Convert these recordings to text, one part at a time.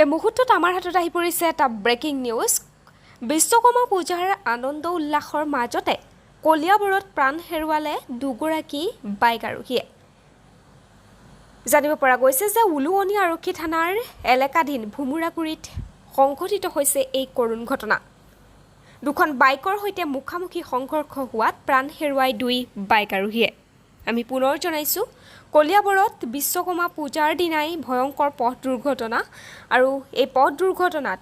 এই মুহূৰ্তত আমাৰ হাতত আহি পৰিছে এটা ব্ৰেকিং নিউজ। বিশ্বকৰ্মা পূজাৰ আনন্দ উল্লাসৰ মাজতে কলিয়াবৰত প্ৰাণ হেৰুৱালে দুগৰাকী বাইক আৰোহীয়ে। জানিব পৰা গৈছে যে উলুৱনী আৰক্ষী থানাৰ এলেকাধীন ভুমুৰাগুৰিত সংঘটিত হৈছে এই কৰুণ ঘটনা। দুখন বাইকৰ সৈতে মুখামুখি সংঘৰ্ষ হোৱাত প্ৰাণ হেৰুৱাই দুই বাইক আৰোহীয়ে। আমি পুনৰ জনাইছোঁ, কলিয়াবৰত বিশ্বকৰ্মা পূজাৰ দিনাই ভয়ংকৰ পথ দুৰ্ঘটনা আৰু এই পথ দুৰ্ঘটনাত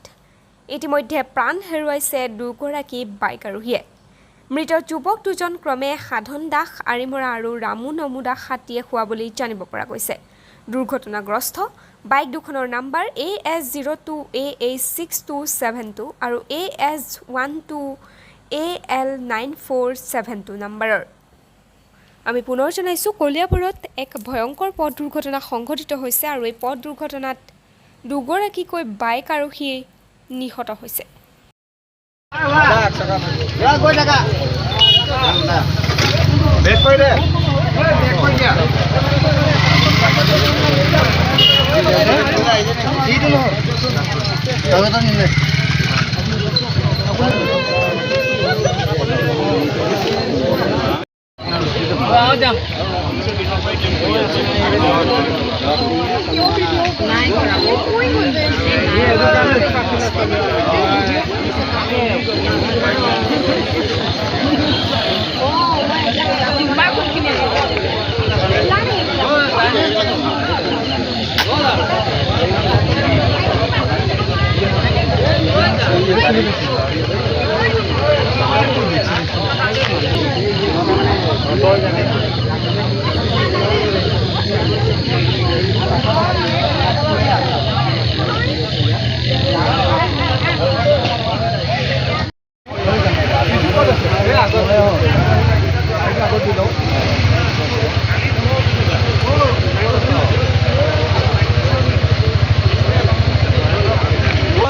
ইতিমধ্যে প্ৰাণ হেৰুৱাইছে দুগৰাকী বাইক আৰোহীয়ে। মৃত যুৱক দুজন ক্ৰমে সাধন দাস আৰিমৰা আৰু ৰামু নমু দাস হাতীয়ে খোৱা বুলি জানিব পৰা গৈছে। দুৰ্ঘটনাগ্ৰস্ত বাইক দুখনৰ নাম্বাৰ AS02AA6272 আৰু AS12AL9472 নম্বৰৰ। আমি পুনৰ জনাইছোঁ, কলিয়াবৰত এক ভয়ংকৰ পথ দুৰ্ঘটনা সংঘটিত হৈছে আৰু এই পথ দুৰ্ঘটনাত দুগৰাকীকৈ বাইক আৰোহী নিহত হৈছে।